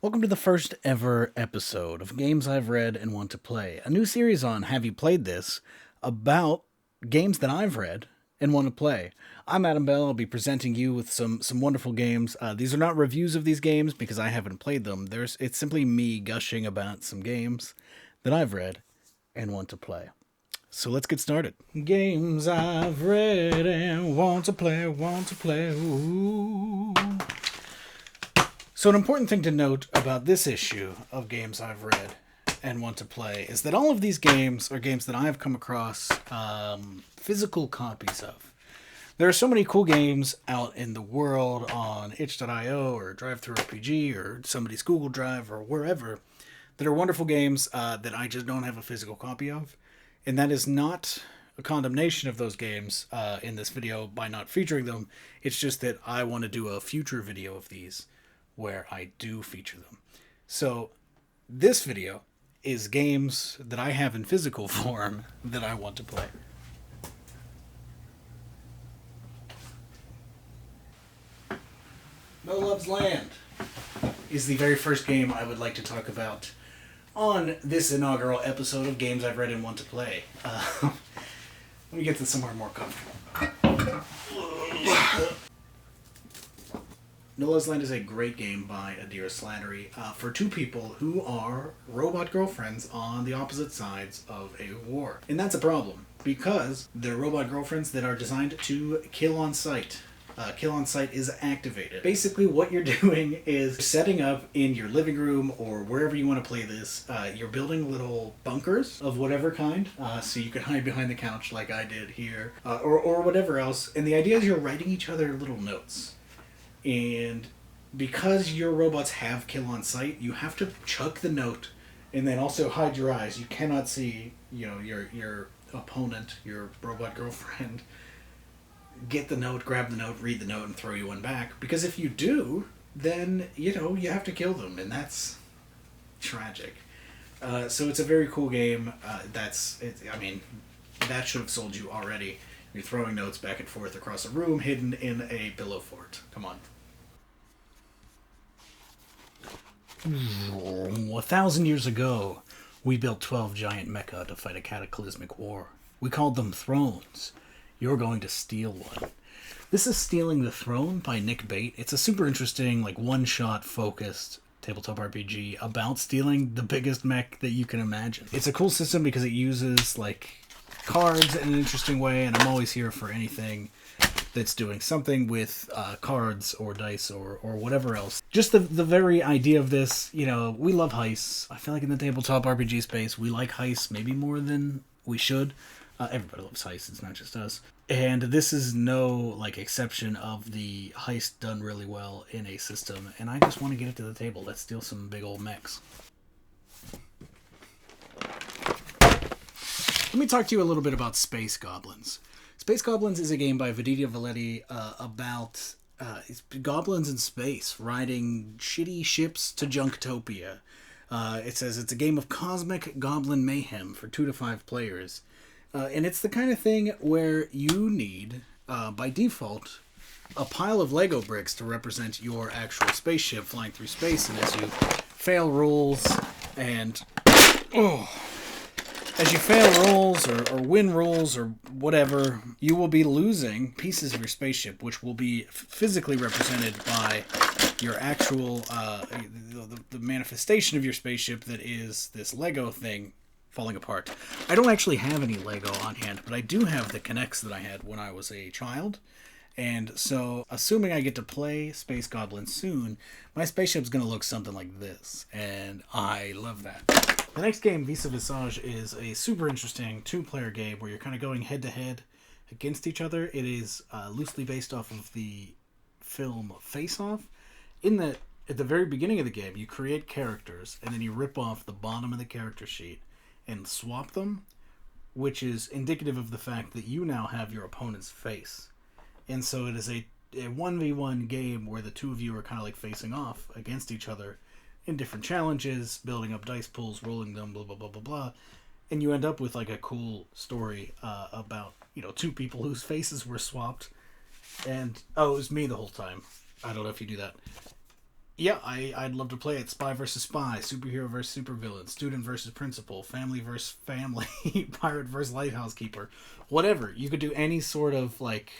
Welcome to the first ever episode of Games I've Read and Want to Play, a new series on Have You Played This? About games that I've read and want to play. I'm Adam Bell. I'll be presenting you with some wonderful games. These are not reviews of these games because I haven't played them. It's simply me gushing about some games that I've read and want to play. So let's get started. Games I've read and want to play, ooh. So an important thing to note about this issue of Games I've Read and Want to Play is that all of these games are games that I've come across physical copies of. There are so many cool games out in the world on itch.io or DriveThruRPG or somebody's Google Drive or wherever that are wonderful games that I just don't have a physical copy of. And that is not a condemnation of those games in this video by not featuring them. It's just that I want to do a future video of these where I do feature them. So this video is games that I have in physical form that I want to play. No Love's Land is the very first game I would like to talk about on this inaugural episode of Games I've Read and Want to Play. Let me get to somewhere more comfortable. No Love's Land is a great game by Adira Slattery for two people who are robot girlfriends on the opposite sides of a war. And that's a problem, because they're robot girlfriends that are designed to kill on sight. Kill on sight is activated. Basically what you're doing is setting up in your living room or wherever you want to play this. You're building little bunkers of whatever kind, so you can hide behind the couch like I did here, or whatever else. And the idea is you're writing each other little notes. And because your robots have kill on sight, you have to chuck the note and then also hide your eyes. You cannot see, your opponent, your robot girlfriend, get the note, grab the note, read the note, and throw you one back. Because if you do, then, you have to kill them, and that's tragic. So it's a very cool game. That should have sold you already. You're throwing notes back and forth across a room hidden in a billow fort. Come on. 1,000 years ago, we built 12 giant mecha to fight a cataclysmic war. We called them thrones. You're going to steal one. This is Stealing the Throne by Nick Bate. It's a super interesting, one-shot focused tabletop RPG about stealing the biggest mech that you can imagine. It's a cool system because it uses, cards in an interesting way, and I'm always here for anything that's doing something with cards or dice or whatever else. Just the very idea of this, we love heists. I feel like in the tabletop RPG space, we like heists maybe more than we should. Everybody loves heists, it's not just us. And this is no, exception of the heist done really well in a system, and I just want to get it to the table. Let's steal some big old mechs. Let me talk to you a little bit about Space Goblins. Space Goblins is a game by Vedita Valetti about goblins in space riding shitty ships to Junktopia. It says it's a game of cosmic goblin mayhem for 2 to 5 players. And it's the kind of thing where you need, by default, a pile of Lego bricks to represent your actual spaceship flying through space. And as you fail rolls and... As you fail rolls or win rolls or whatever, you will be losing pieces of your spaceship, which will be physically represented by your actual, the manifestation of your spaceship that is this Lego thing falling apart. I don't actually have any Lego on hand, but I do have the Connects that I had when I was a child. And so, assuming I get to play Space Goblins soon, my spaceship's going to look something like this. And I love that. The next game, vis-a-visage, is a super interesting 2-player game where you're kind of going head-to-head against each other. It is loosely based off of the film Face Off. In that, at the very beginning of the game, you create characters, and then you rip off the bottom of the character sheet and swap them, which is indicative of the fact that you now have your opponent's face. And so it is a 1v1 game where the two of you are kind of facing off against each other in different challenges, building up dice pools, rolling them, blah, blah, blah, blah, blah. And you end up with a cool story about, two people whose faces were swapped. And, it was me the whole time. I don't know if you knew that. Yeah, I'd love to play it. Spy versus spy, superhero versus supervillain, student versus principal, family versus family, pirate versus lighthouse keeper, whatever. You could do any sort of like,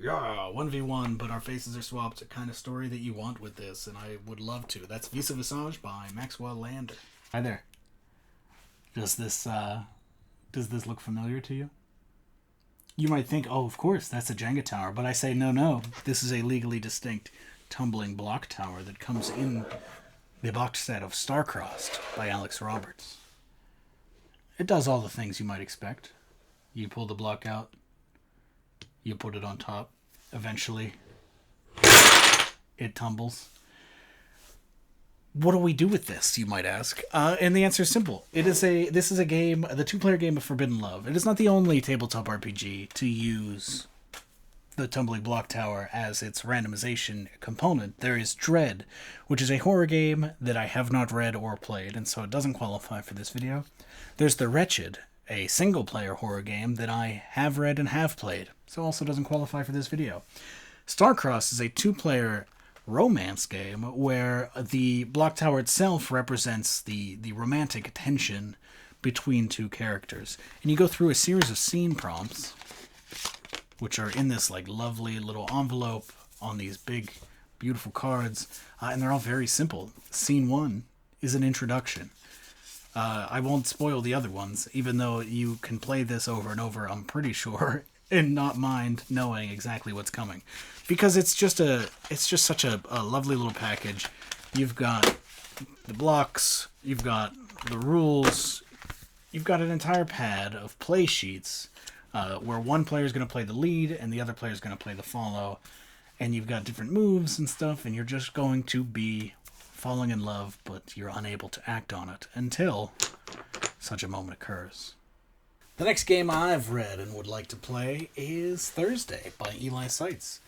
yeah, 1v1, but our faces are swapped kind of story that you want with this, and I would love to. That's vis-a-visage by Maxwell Lander. Hi there. Does this look familiar to you? You might think, oh, of course, that's a Jenga tower, but I say no. This is a legally distinct tumbling block tower that comes in the box set of Starcrossed by Alex Roberts. It does all the things you might expect. You pull the block out, you put it on top, eventually it tumbles. What do we do with this, you might ask? And the answer is simple. This is a game, the 2-player game of Forbidden Love. It is not the only tabletop RPG to use the tumbling block tower as its randomization component. There is Dread, which is a horror game that I have not read or played, and so it doesn't qualify for this video. There's The Wretched, a single-player horror game that I have read and have played, so also doesn't qualify for this video. Starcrossed is a 2-player romance game where the block tower itself represents the romantic tension between two characters. And you go through a series of scene prompts, which are in this like lovely little envelope on these big, beautiful cards, and they're all very simple. Scene 1 is an introduction. I won't spoil the other ones, even though you can play this over and over, I'm pretty sure, and not mind knowing exactly what's coming. Because it's just such a lovely little package. You've got the blocks, you've got the rules, you've got an entire pad of play sheets, where one player is going to play the lead and the other player is going to play the follow, and you've got different moves and stuff, and you're just going to be falling in love, but you're unable to act on it until such a moment occurs. The next game I've read and would like to play is Thursday by Eli Seitz.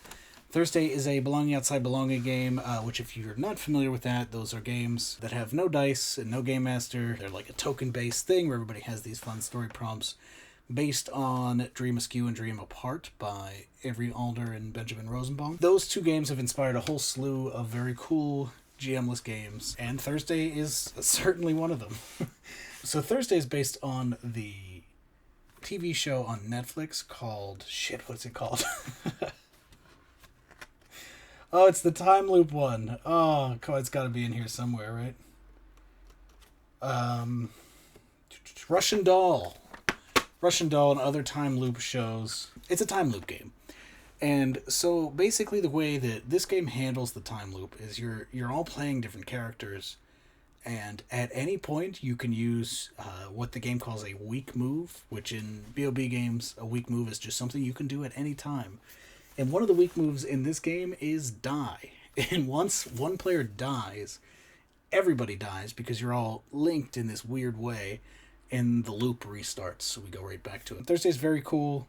Thursday is a Belonging Outside Belonging game, which if you're not familiar with that, those are games that have no dice and no game master. They're like a token-based thing where everybody has these fun story prompts based on Dream Askew and Dream Apart by Avery Alder and Benjamin Rosenbaum. Those two games have inspired a whole slew of very cool GM-less games, and Thursday is certainly one of them. So Thursday is based on the TV show on Netflix called... Shit, what's it called? Oh, it's the time loop one. Oh, it's got to be in here somewhere, right? Russian Doll. Russian Doll and other time loop shows. It's a time loop game. And so basically the way that this game handles the time loop is you're all playing different characters, and at any point you can use what the game calls a weak move, which in B.O.B. games, a weak move is just something you can do at any time. And one of the weak moves in this game is die. And once one player dies, everybody dies because you're all linked in this weird way, and the loop restarts, so we go right back to it. Thursday's very cool.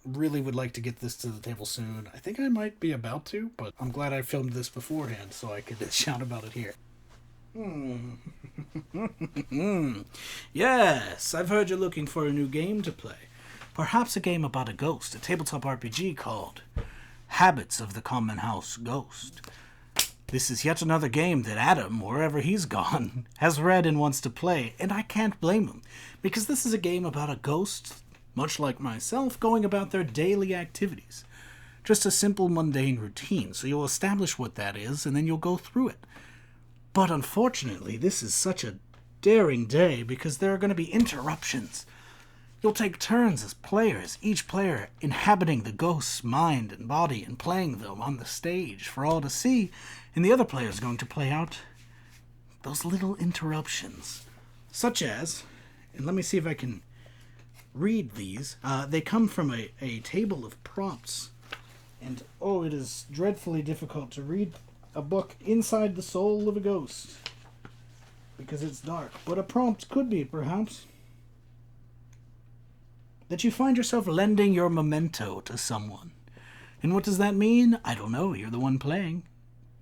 Really would like to get this to the table soon. I think I might be about to, but I'm glad I filmed this beforehand so I could shout about it here. Yes, I've heard you're looking for a new game to play. Perhaps a game about a ghost, a tabletop RPG called Habits of the Common House Ghost. This is yet another game that Adam, wherever he's gone, has read and wants to play, and I can't blame him, because this is a game about a ghost, much like myself, going about their daily activities. Just a simple, mundane routine, so you'll establish what that is, and then you'll go through it. But unfortunately, this is such a daring day, because there are going to be interruptions. You'll take turns as players, each player inhabiting the ghost's mind and body and playing them on the stage for all to see, and the other player is going to play out those little interruptions. Such as, and let me see if I can read these. They come from a table of prompts, and it is dreadfully difficult to read a book inside the soul of a ghost, because it's dark. But a prompt could be, perhaps, that you find yourself lending your memento to someone. And what does that mean? I don't know. You're the one playing.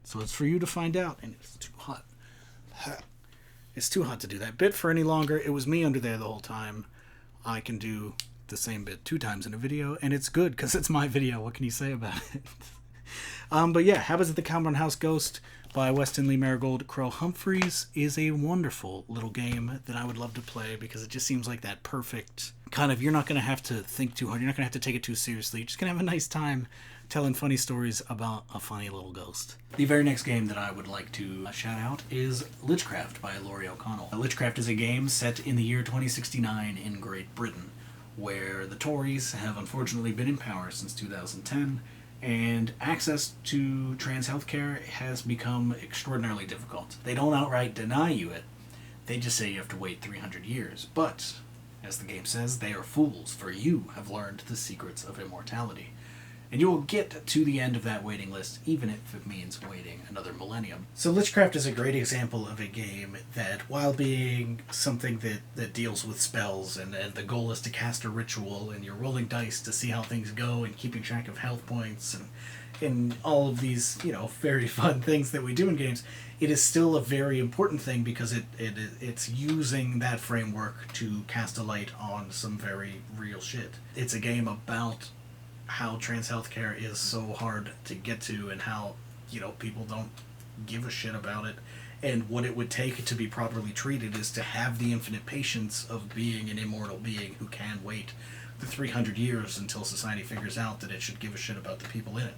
So it's for you to find out. And it's too hot. It's too hot to do that bit for any longer. It was me under there the whole time. I can do the same bit 2 times in a video, and it's good because it's my video. What can you say about it? But yeah, Habits of the Compound House Ghost by Weston Lee Marigold Crow Humphreys is a wonderful little game that I would love to play because it just seems like that perfect kind of, you're not going to have to think too hard. You're not going to have to take it too seriously. You're just going to have a nice time telling funny stories about a funny little ghost. The very next game that I would like to shout out is Lichcraft by Laurie O'Connell. Lichcraft is a game set in the year 2069 in Great Britain, where the Tories have unfortunately been in power since 2010, and access to trans healthcare has become extraordinarily difficult. They don't outright deny you it, they just say you have to wait 300 years. But, as the game says, they are fools, for you have learned the secrets of immortality. And you will get to the end of that waiting list, even if it means waiting another millennium. So Lichcraft is a great example of a game that, while being something that deals with spells, and the goal is to cast a ritual, and you're rolling dice to see how things go, and keeping track of health points, and all of these, very fun things that we do in games, it is still a very important thing because it's using that framework to cast a light on some very real shit. It's a game about how trans healthcare is so hard to get to, and how people don't give a shit about it, and what it would take to be properly treated is to have the infinite patience of being an immortal being who can wait the 300 years until society figures out that it should give a shit about the people in it.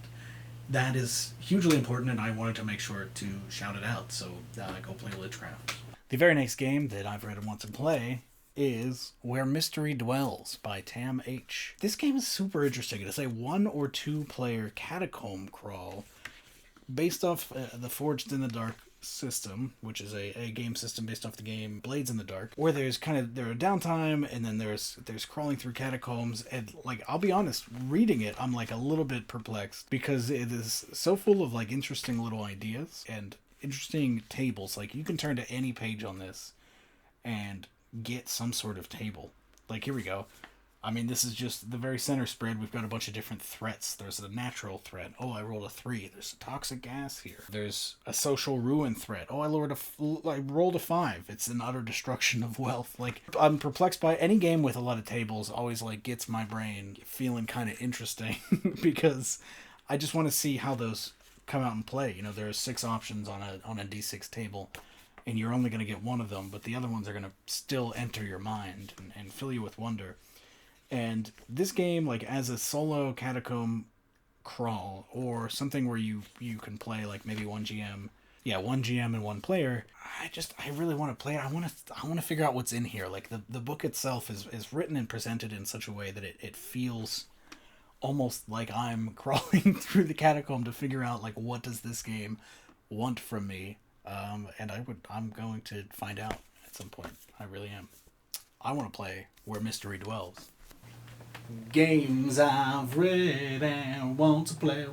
That is hugely important, and I wanted to make sure to shout it out, so go play Lichcraft. The very next game that I've read and want to play is Where Mystery Dwells by Tam H. This game is super interesting. It is a 1 or 2 player catacomb crawl based off the Forged in the Dark system, which is a game system based off the game Blades in the Dark, where there's there are downtime, and then there's crawling through catacombs, and I'll be honest, reading it I'm a little bit perplexed because it is so full of interesting little ideas and interesting tables. You can turn to any page on this and get some sort of table. Here we go. This is just the very center spread. We've got a bunch of different threats. There's a natural threat. Oh, I rolled a 3. There's a toxic gas here. There's a social ruin threat. Oh, I rolled a 5. It's an utter destruction of wealth. I'm perplexed by any game with a lot of tables. Always gets my brain feeling kind of interesting because I just want to see how those come out and play. There are 6 options on a D6 table, and you're only going to get one of them, but the other ones are going to still enter your mind and fill you with wonder. And this game, as a solo catacomb crawl, or something where you can play maybe one GM and one player, I really want to play it. I want to figure out what's in here. The book itself is written and presented in such a way that it feels almost like I'm crawling through the catacomb to figure out what does this game want from me. And I'm going to find out at some point. I really am. I want to play Where Mystery Dwells. Games I've read and want to play.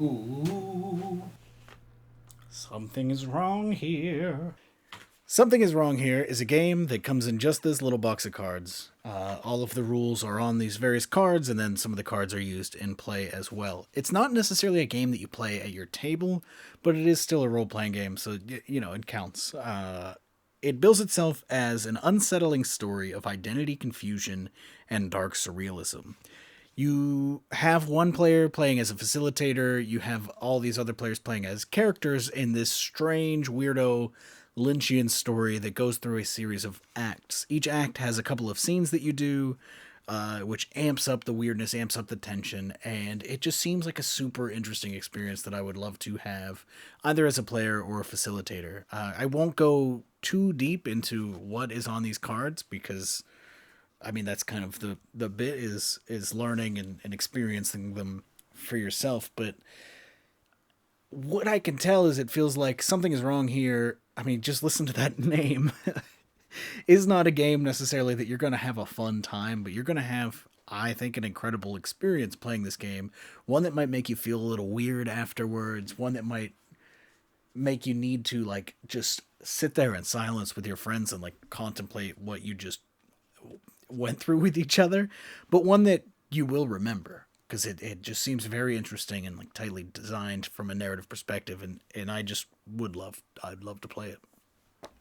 Ooh. Something is wrong here. Something is Wrong Here is a game that comes in just this little box of cards. All of the rules are on these various cards, and then some of the cards are used in play as well. It's not necessarily a game that you play at your table, but it is still a role-playing game, so, it counts. It bills itself as an unsettling story of identity confusion and dark surrealism. You have one player playing as a facilitator, you have all these other players playing as characters in this strange, weirdo, Lynchian story that goes through a series of acts. Each act has a couple of scenes that you do, which amps up the weirdness, amps up the tension, and it just seems like a super interesting experience that I would love to have, either as a player or a facilitator. I won't go too deep into what is on these cards, because, that's kind of the bit is learning and experiencing them for yourself, but what I can tell is it feels like Something Is Wrong Here. Just listen to that name. Is not a game necessarily that you're going to have a fun time, but you're going to have, I think, an incredible experience playing this game. One that might make you feel a little weird afterwards. One that might make you need to, just sit there in silence with your friends and, contemplate what you just went through with each other. But one that you will remember, because it just seems very interesting and tightly designed from a narrative perspective, and I'd love to play it.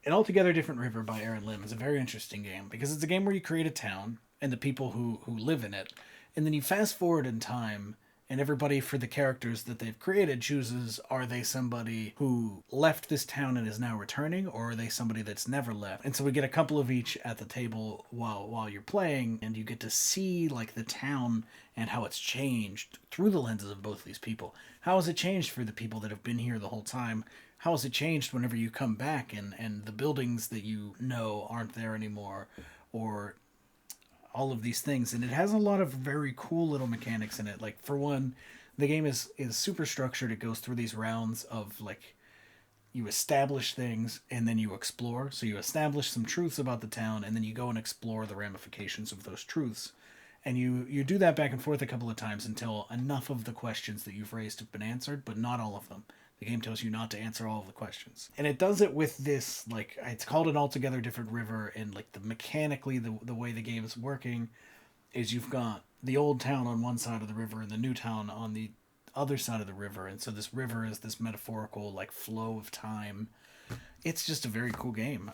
An Altogether Different River by Aaron Lim is a very interesting game, because it's a game where you create a town and the people who live in it, and then you fast forward in time And everybody, for the characters that they've created, chooses, are they somebody who left this town and is now returning, or are they somebody that's never left? And so we get a couple of each at the table while you're playing, and you get to see like the town and how it's changed through the lenses of both of these people. How has it changed for the people that have been here the whole time? How has it changed whenever you come back and the buildings that you know aren't there anymore, or all of these things? And it has a lot of very cool little mechanics in it. Like, for one, the game is super structured. It goes through these rounds of, like, you establish things and then you explore. So you establish some truths about the town and then you go and explore the ramifications of those truths. And you do that back and forth a couple of times until enough of the questions that you've raised have been answered, but not all of them. The game tells you not to answer all of the questions. And it does it with this, like, it's called an altogether different river, and, like, mechanically, the way the game is working is you've got the old town on one side of the river and the new town on the other side of the river. And so this river is this metaphorical, like, flow of time. It's just a very cool game.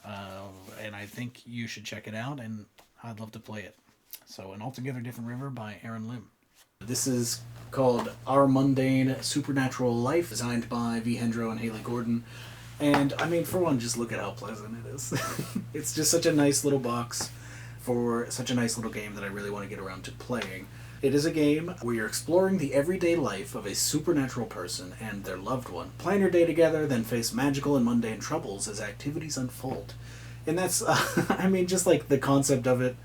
And I think you should check it out, and I'd love to play it. So, An Altogether Different River by Aaron Lim. This is called Our Mundane Supernatural Life, designed by V. Hendro and Haley Gordon. And, I mean, for one, just look at how pleasant it is. It's just such a nice little box for such a nice little game that I really want to get around to playing. It is a game where you're exploring the everyday life of a supernatural person and their loved one. Plan your day together, then face magical and mundane troubles as activities unfold. And that's, I mean, just like the concept of it,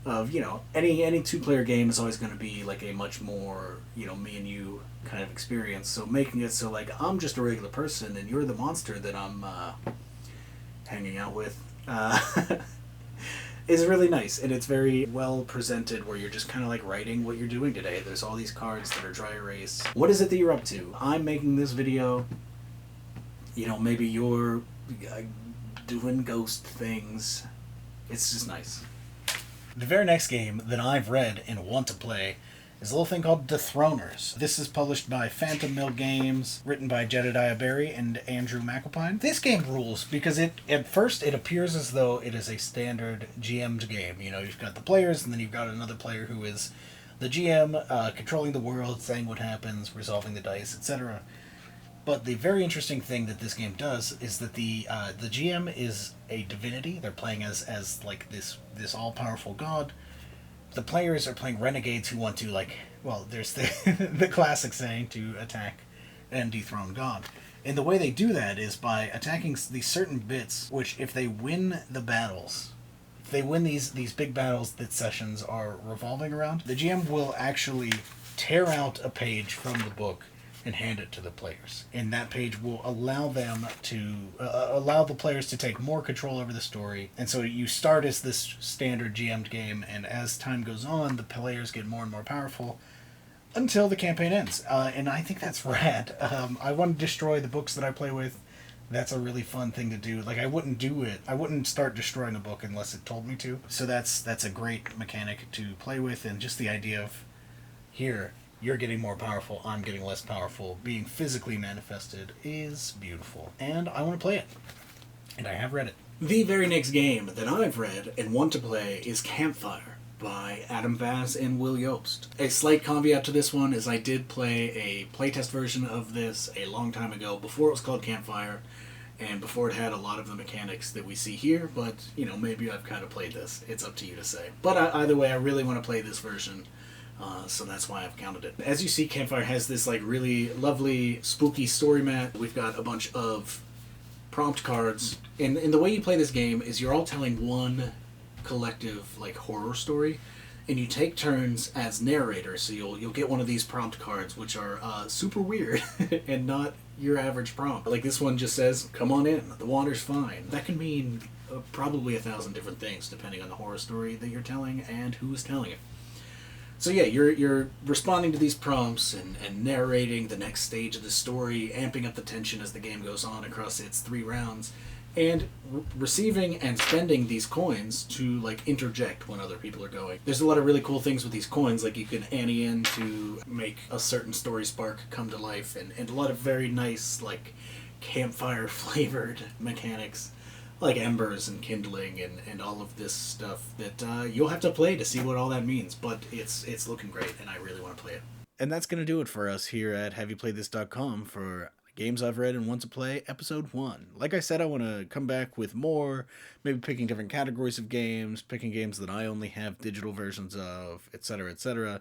of, you know, any two-player game is always going to be like a much more, you know, me and you kind of experience. So making it so, like, I'm just a regular person and you're the monster that I'm hanging out with is really nice. And it's very well presented, where you're just kind of like writing what you're doing today. There's all these cards that are dry erase. What is it that you're up to? I'm making this video. You know, maybe you're doing ghost things. It's just nice. The very next game that I've read and want to play is a little thing called Dethroners. This is published by Phantom Mill Games, written by Jedediah Barry and Andrew McAlpine. This game rules because at first it appears as though it is a standard GM'd game. You know, you've got the players and then you've got another player who is the GM, controlling the world, saying what happens, resolving the dice, etc. But the very interesting thing that this game does is that the GM is a divinity. They're playing as like this all-powerful god. The players are playing renegades who want to, like, well, there's the the classic saying, to attack and dethrone God. And the way they do that is by attacking these certain bits, which, if they win the battles, if they win these big battles that sessions are revolving around, the GM will actually tear out a page from the book and hand it to the players. And that page will allow them to allow the players to take more control over the story. And so you start as this standard GM'd game, and as time goes on, the players get more and more powerful until the campaign ends. And I think that's rad. I want to destroy the books that I play with. That's a really fun thing to do. Like, I wouldn't do it. I wouldn't start destroying a book unless it told me to. So that's a great mechanic to play with, and just the idea of, here, you're getting more powerful, I'm getting less powerful, being physically manifested is beautiful. And I want to play it. And I have read it. The very next game that I've read and want to play is Campfire by Adam Vaz and Will Yost. A slight caveat to this one is I did play a playtest version of this a long time ago, before it was called Campfire, and before it had a lot of the mechanics that we see here, but, you know, maybe I've kind of played this. It's up to you to say. But either way, I really want to play this version. So that's why I've counted it. As you see, Campfire has this like really lovely, spooky story mat. We've got a bunch of prompt cards. And the way you play this game is you're all telling one collective like horror story, and you take turns as narrator. So you'll get one of these prompt cards, which are super weird and not your average prompt. Like this one just says, "Come on in, the water's fine." That can mean probably 1,000 different things depending on the horror story that you're telling and who's telling it. So yeah, you're responding to these prompts and narrating the next stage of the story, amping up the tension as the game goes on across its 3 rounds, and receiving and spending these coins to like interject when other people are going. There's a lot of really cool things with these coins, like you can ante in to make a certain story spark come to life, and a lot of very nice like campfire flavored mechanics, like embers and kindling and all of this stuff that you'll have to play to see what all that means. But it's looking great, and I really want to play it. And that's going to do it for us here at HaveYouPlayedThis.com for Games I've Read and Want to Play, Episode 1. Like I said, I want to come back with more, maybe picking different categories of games, picking games that I only have digital versions of, etc., etc.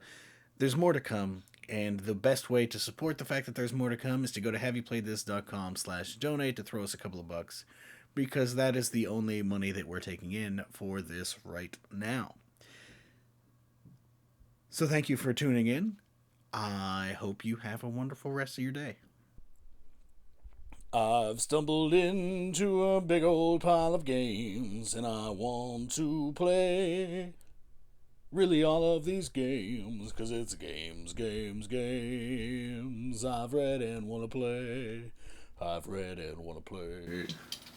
There's more to come, and the best way to support the fact that there's more to come is to go to HaveYouPlayedThis.com/donate to throw us a couple of bucks, because that is the only money that we're taking in for this right now. So thank you for tuning in. I hope you have a wonderful rest of your day. I've stumbled into a big old pile of games, and I want to play really all of these games, 'cause it's games I've read and want to play. I've read and want to play.